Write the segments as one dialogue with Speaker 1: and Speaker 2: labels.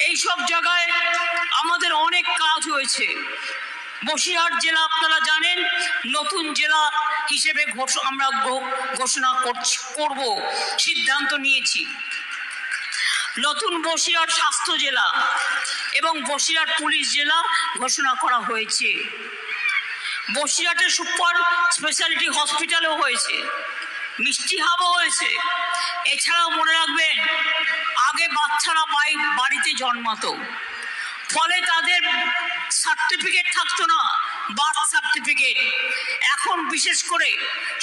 Speaker 1: এই সব জায়গায় আমাদের অনেক কাজ হয়েছে। বসিরহাট জেলা আপনারা জানেন নতুন জেলা হিসেবে আমরা ঘোষণা করব, সিদ্ধান্ত নিয়েছি। নতুন বসিরহাট স্বাস্থ্য জেলা এবং বসিরহাট পুলিশ জেলা ঘোষণা করা হয়েছে। বসিরহাটের সুপার স্পেশালিটি হসপিটালও হয়েছে, মিষ্টি হাবও হয়েছে। এছাড়াও মনে রাখবেন, আগে বাচ্চারা বাড়িতে জন্মাতো, ফলে তাদের সার্টিফিকেট থাকতো না, বার্থ সার্টিফিকেট। এখন বিশেষ করে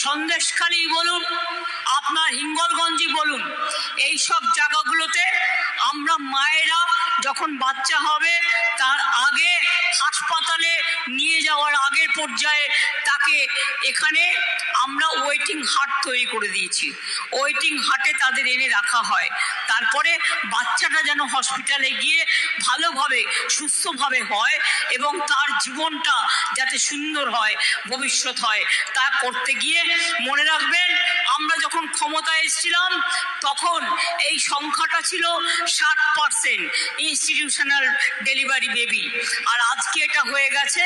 Speaker 1: সন্দেশখালী বলুন, আপনার হিঙ্গলগঞ্জই বলুন, এই সব জায়গাগুলোতে আমরা মায়েরা যখন বাচ্চা হবে তার আগে হাসপাতালে নিয়ে যাওয়ার আগের পর্যায়ে তাকে এখানে আমরা ওয়েটিং হাট তৈরি করে দিয়েছি। ওয়েটিং হাটে তাদের এনে রাখা হয়, তারপরে বাচ্চাটা যেন হসপিটালে গিয়ে ভালোভাবে সুস্থভাবে হয় এবং তার জীবনটা যাতে সুন্দর হয়, ভবিষ্যৎ হয়, তা করতে গিয়ে মনে রাখবেন আমরা যখন ক্ষমতায় এসেছিলাম তখন এই সংখ্যাটা ছিল 60% ইনস্টিটিউশনাল ডেলিভারি বেবি, আর আজকে এটা হয়ে গেছে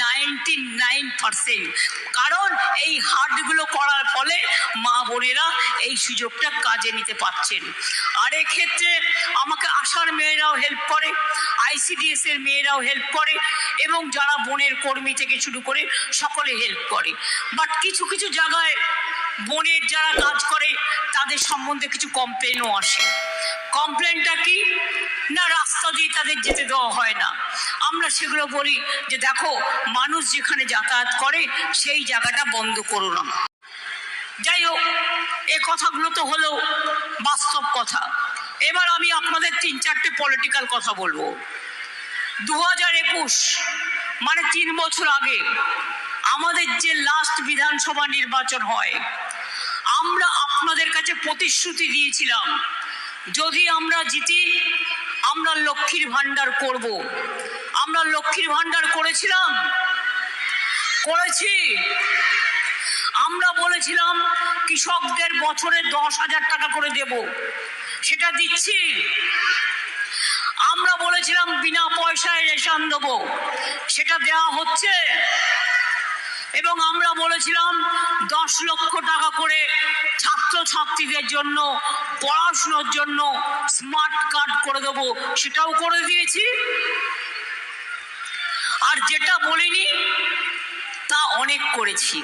Speaker 1: 99%। কারণ এই হাটগুলো করার ফলে মা বোনেরা এই সুযোগটা কাজে নিতে পারছেন। আর এক্ষেত্রে আমাকে আশার মেয়েরাও হেল্প করে, ICDS এর মেয়েরাও হেল্প করে এবং যারা বনের কর্মী থেকে শুরু করে সকলে হেল্প করে। বাট কিছু কিছু জায়গায় বনের যারা কাজ করে তাদের সম্বন্ধে কিছু কমপ্লেনও আসে। কমপ্লেনটা কি না, রাস্তা দিয়ে তাদের যেতে দেওয়া হয় না। আমরা সেগুলো বলি যে দেখো, মানুষ যেখানে যাতায়াত করে সেই জায়গাটা বন্ধ করো না। যাই হোক, এ কথাগুলো তো হলো বাস্তব কথা। এবার আমি আপনাদের 3-4টে পলিটিক্যাল কথা বলবো। 2021 মানে 3 বছর আগে আমাদের যে লাস্ট বিধানসভা নির্বাচন হয়, আমরা আপনাদের কাছে প্রতিশ্রুতি দিয়েছিলাম যদি আমরা জিতি আমরা লক্ষ্মীর ভান্ডার করব। আমরা লক্ষ্মীর ভান্ডার করেছিলাম, করেছি। আমরা বলেছিলাম কৃষকদের বছরে 10,000 টাকা করে দেব, সেটা দিচ্ছি। আমরা বলেছিলাম বিনা পয়সায় রেশন দেব, সেটা দেওয়া হচ্ছে। এবং আমরা বলেছিলাম 10 লক্ষ টাকা করে ছাত্রছাত্রীদের জন্য পড়াশোনার জন্য স্মার্ট কার্ড করে দেবো, সেটাও করে দিয়েছি। আর যেটা বলিনি তা অনেক করেছি।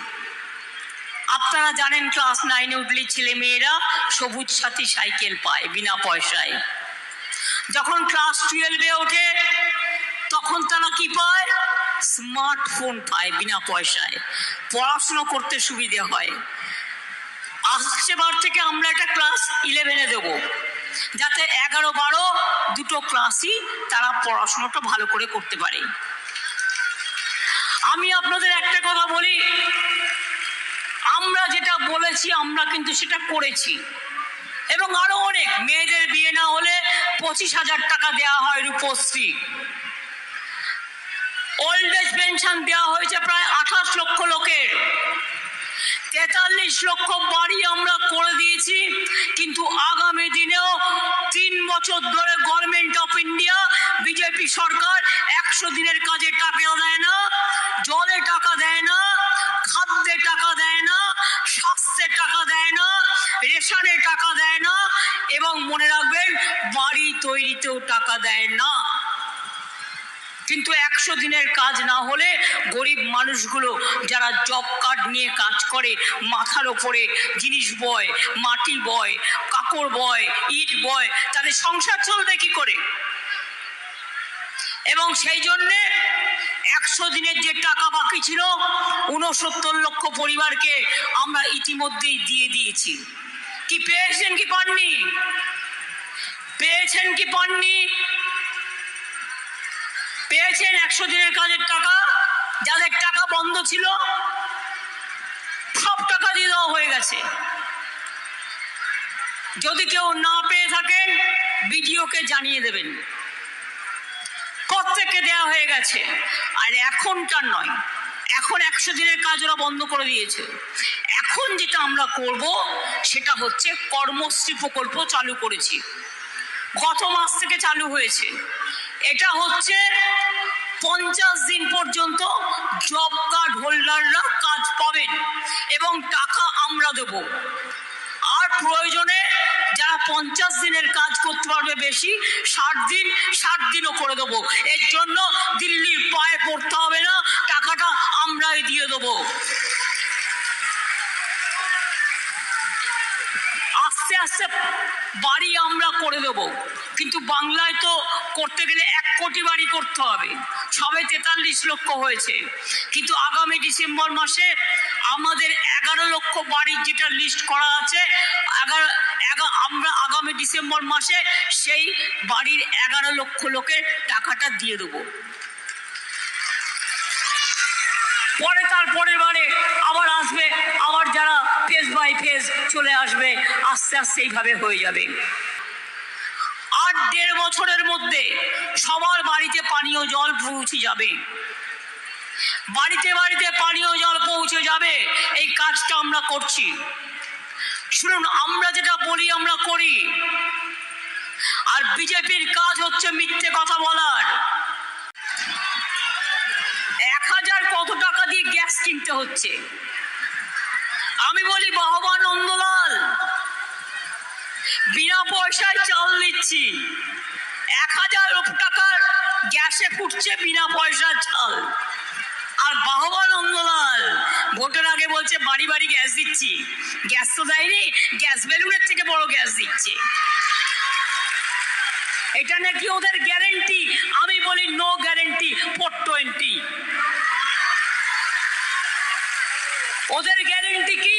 Speaker 1: আপনারা জানেন ক্লাস 9-এ উঠলে ছেলে মেয়েরা সবুজ সাথী সাইকেল পায় বিনা পয়সায়। যখন ক্লাস 12-এ ওঠে তখন তারা কি পায়? স্মার্টফোন পায় বিনা পয়সায়, পড়াশুনো করতে সুবিধে হয়। আসছেবার থেকে আমরা একটা ক্লাস 11-এ দেবো, যাতে 11-12 দুটো ক্লাসই তারা পড়াশোনাটা ভালো করে করতে পারে। আমি আপনাদের একটা কথা বলি, আমরা যেটা বলেছি আমরা কিন্তু সেটা করেছি। এবং আরো অনেক, মেয়েদের বিয়ে না হলে 25,000 টাকা দেওয়া হয় রূপশ্রী। ওল্ড এজ পেনশন দেওয়া হয়েছে প্রায় 28 লক্ষ লোকের। 43 লক্ষ বাড়ি আমরা করে দিয়েছি। কিন্তু আগামী দিনেও 3 বছর ধরে গভর্নমেন্ট অফ ইন্ডিয়া বিজেপি সরকার 100 দিনের কাজে টাকা দেয় না, জলে টাকা দেয় না, খাদ্যে টাকা দেয় না, স্বাস্থ্যে টাকা দেয় না, রেশনে টাকা দেয় না, এবং মনে রাখবেন বাড়ি তৈরিতেও টাকা দেয় না। কিন্তু 100 দিনের কাজ না হলে গরিব মানুষগুলো যারা জব কার্ড নিয়ে কাজ করে, মাথার ওপরে জিনিস বয়, মাটি বয়, কাপড় বয়, ইট বয়, তাদের সংসার চলবে কি করে? এবং সেই জন্যে 100 দিনের যে টাকা বাকি ছিল 69 লক্ষ পরিবারকে আমরা ইতিমধ্যেই দিয়ে দিয়েছি। কি পেয়েছেন কি পাননি? পেয়েছেন কি পাননি? পেয়েছেন 100 দিনের কাজের টাকা। যাদের টাকা বন্ধ ছিল সব টাকা দিয়ে দেওয়া হয়ে গেছে। যদি কেউ না পেয়ে থাকেন বিডিওকে জানিয়ে দেবেন, প্রত্যেককে দেওয়া হয়ে গেছে। আর এখনকার নয়, এখন 100 দিনের কাজ ওরা বন্ধ করে দিয়েছে। এখন যেটা আমরা করব সেটা হচ্ছে কর্মশ্রী প্রকল্প চালু করেছি। গত মাস থেকে চালু হয়েছে। এটা হচ্ছে 50 দিন পর্যন্ত জব কার্ড হোল্ডাররা কাজ পাবেন এবং টাকা আমরা দেব। আর প্রয়োজনে যারা 50 দিনের কাজ করতে পারবে বেশি, 60 দিনও করে দেবো। এর জন্য দিল্লির পায়ে পড়তে হবে না, টাকাটা আমরাই দিয়ে দেবো। আস্তে আস্তে বাড়ি আমরা করে দেবো, কিন্তু বাংলায় তো করতে গেলে 1 কোটি বাড়ি করতে হবে। সবে 43 লক্ষ হয়েছে, কিন্তু আগামী ডিসেম্বর মাসে আমাদের 11 লক্ষ বাড়ির যেটা লিস্ট করা আছে, আমরা আগামী ডিসেম্বর মাসে সেই বাড়ির 11 লক্ষ লোকের টাকাটা দিয়ে দেবো। পরে তারপরের বারে আবার আসবে, আবার যারা ফেজ বাই ফেজ চলে আসবে, আস্তে আস্তে এইভাবে হয়ে যাবে। আর 1.5 বছরের মধ্যে সবার বাড়িতে পানীয় জল পৌঁছে যাবে, বাড়িতে বাড়িতে পানীয় জল পৌঁছে যাবে। এই কাজটা আমরা করছি। শুনুন, আমরা যেটা বলি আমরা করি। আর বিজেপির কাজ হচ্ছে মিথ্যে কথা বলার। 1000 কত টাকা দিয়ে গ্যাস কিনতে হচ্ছে। আমি বলি বাবা নন্দলাল, বিনা পয়সায় চাল দিচ্ছি, 1000 টাকার গ্যাসে ফুটছে বিনা পয়সার চাল। আর বাবা নন্দলাল ভোটের আগে বলছে বাড়ি বাড়ি গ্যাস দিচ্ছি। গ্যাস তো দেয়নি, গ্যাস বেলুনের থেকে বড় গ্যাস দিচ্ছে। এটা নাকি ওদের গ্যারেন্টি। আমি বলি নো গ্যারেন্টি 420। ওদের গ্যারেন্টি কি?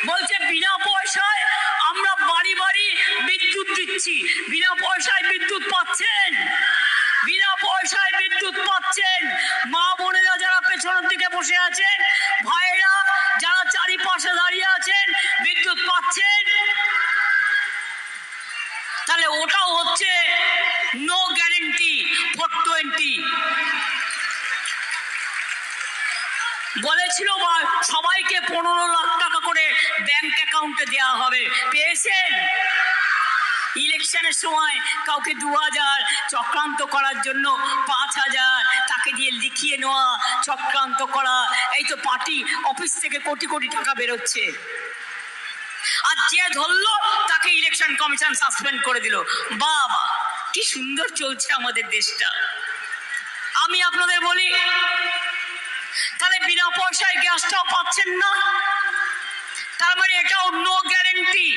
Speaker 1: বলছে বিনা পয়সায় আমরা বাড়ি বাড়ি বিদ্যুৎ দিচ্ছি। বিনা পয়সায় বিদ্যুৎ পাচ্ছেন, বিনা পয়সায় বিদ্যুৎ পাচ্ছেন। মা বোনেরা যারা পেছনের দিকে বসে আছেন, ভাইরা যারা চারিপাশে দাঁড়িয়ে আছেন, বিদ্যুৎ পাচ্ছেন। তাহলে ওটাও হচ্ছে নো গ্যারেন্টি 420। বলেছিল সবাইকে 15 লাখ টাকা করে ব্যাংক অ্যাকাউন্টে দেওয়া হবে, পেয়েছেন? ইলেকশনের সময় কাউকে 2000 চক্রান্ত করার জন্য 5000 তাকে দিয়ে লিখিয়ে নেওয়া, চক্রান্ত করা। এই তো পার্টি অফিস থেকে কোটি কোটি টাকা বেরোচ্ছে। আর যে ধরলো তাকে ইলেকশন কমিশন সাসপেন্ড করে দিল। বাবা, কি সুন্দর চলছে আমাদের দেশটা। আমি আপনাদের বলি, তাহলে বিনা পয়সায় গ্যাসটাও পাচ্ছেন না, তার মানে এটাও নো গ্যারেন্টি,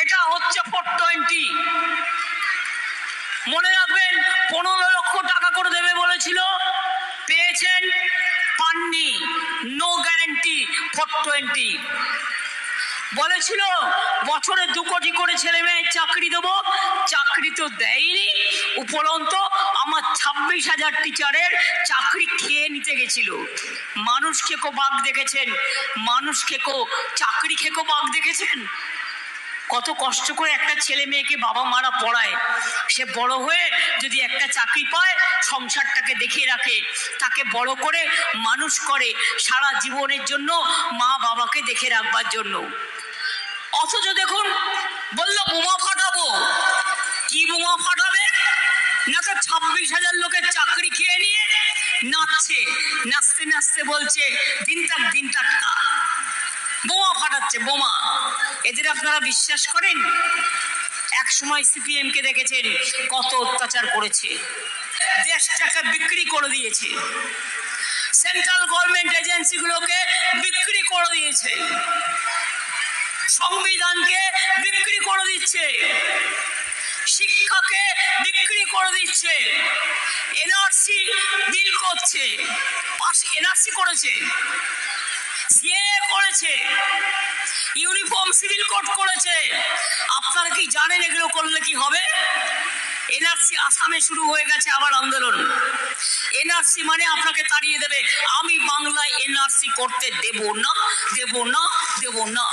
Speaker 1: এটা হচ্ছে 420। মনে রাখবেন, 15 লক্ষ টাকা করে দেবে বলেছিল, পেয়েছেন? পাননি। No guarantee 420। বলেছিল বছরে 2 কোটি করে ছেলে মেয়ের চাকরি দেবো, চাকরি তো দেয়নি। উপরন্ত আমার 26,000 টিচারের চাকরি খেয়ে নিতে গেছিল। মানুষ খেকো বাঘ দেখেছেন? মানুষ খেকো, চাকরি খেকো বাঘ দেখেছেন? কত কষ্ট করে একটা ছেলে মেয়েকে বাবা মারা পড়ায়, সে বড় হয়ে যদি একটা চাকরি পায়, সংসারটাকে দেখে রাখে, তাকে বড় করে মানুষ করে সারা জীবনের জন্য, মা বাবাকে দেখে রাখবার জন্য। অথচ দেখুন, বললো বোমা ফাটাবো। কি বোমা ফাটাবে? না তো 26,000 লোকের চাকরি খেয়ে নিয়ে নাচছে, নাচতে নাচতে বলছে দিন তাক দিন টাকা। বোমা ফাটাচ্ছে, বোমা। এদের আপনারা বিশ্বাস করেন? এক সময় সিপিএম কে দেখেছেন কত অত্যাচার করেছে, দেশটাকে বিক্রি করে দিয়েছে, সেন্ট্রাল গভর্নমেন্ট এজেন্সিগুলোকে বিক্রি করে দিয়েছে, সংবিধানকে বিক্রি করে দিচ্ছে, শিক্ষাকে বিক্রি করে দিচ্ছে, এনআরসি বিল করছে, এনআরসি করেছে, সিএএ করেছে, ইউনিফর্ম সিভিল কোড করেছে। আপনারা কি জানেন এগুলো করলে কি হবে? এনআরসি আসামে শুরু হয়ে গেছে আবার আন্দোলন। এনআরসি মানে আপনাকে তাড়িয়ে দেবে। আমি বাংলায় এনআরসি করতে দেব না, দেব না, দেব না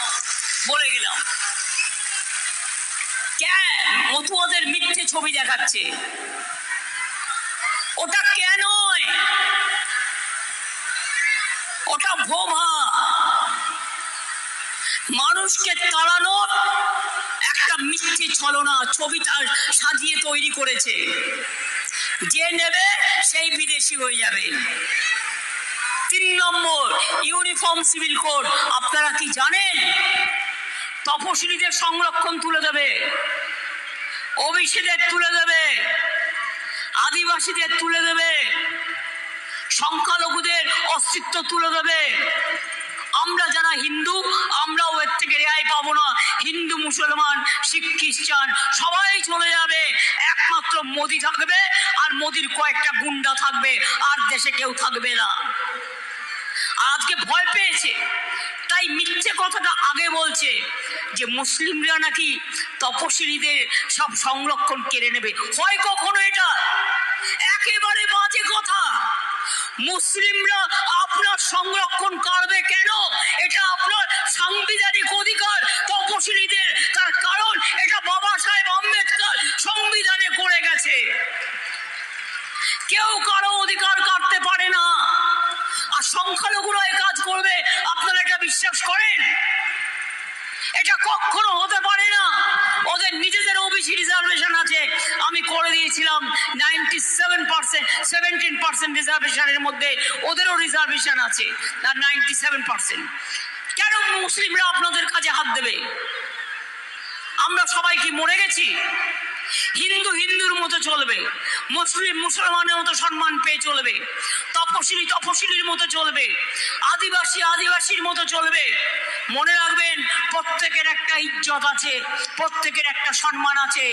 Speaker 1: বলে গেলাম। কেন? মতুয়াদের মিথ্যে ছবি দেখাচ্ছে। ওটা কেন? ওটা ভোভা। মানুষকে তাড়ানোর একটা মিথ্যে ছলনা ছবিটা সাজিয়ে তৈরি করেছে। যে নেবে সেই বিদেশি হয়ে যাবে। 3 নম্বর, ইউনিফর্ম সিভিল কোড। আপনারা কি জানেন তপশিলীদের সংরক্ষণ তুলে দেবে, ওবিসিদের তুলে দেবে, আদিবাসীদের তুলে দেবে, সংখ্যালঘুদের অস্তিত্ব তুলে দেবে। আমরা যারা হিন্দু আমরাও এর থেকে রেহাই পাবো না। হিন্দু, মুসলমান, শিখ, খ্রিস্টান সবাই চলে যাবে, একমাত্র মোদি থাকবে আর মোদির কয়েকটা গুন্ডা থাকবে, আর দেশে কেউ থাকবে না। আজকে ভয় পেয়েছে, তাই মিথ্যে কথাটা আগে বলছে যে মুসলিমরা নাকি তপশিলীদের সব সংরক্ষণ কেড়ে নেবে। হয় কখনো এটা? একেবারে বাজে কথা। মুসলিমরা আপনার সংরক্ষণ করবে কেন? এটা আপনার সাংবিধানিক অধিকার তপশিলীদের, তার কারণ এটা বাবা সাহেব আম্বেদকর সংবিধানে করে গেছে। কেউ কারো অধিকার কাটতে পারে না। আর সংখ্যালঘুরা এই কাজ করবে আপনারা এটা বিশ্বাস করেন? এটা কখনো হতে পারে না। ওদের নিজেদের ওবিসি রিজার্ভেশন আছে, আমি করে দিয়েছিলাম 17% রিজার্ভেশনের মধ্যে ওদেরও রিজার্ভেশন আছে, আর 97%। কেন মুসলিমরা আপনাদের কাছে হাত দেবে? আমরা সবাই কি মরে গেছি? হিন্দু হিন্দুর মতো চলবে, মুসলিম মুসলমানের মতো সম্মান পেয়ে চলবে, তপশিলি তপশিলির মতো চলবে, আদিবাসী আদিবাসীর মতো চলবে। মনে রাখবেন প্রত্যেকের একটা ইজ্জত আছে, প্রত্যেকের একটা সম্মান আছে।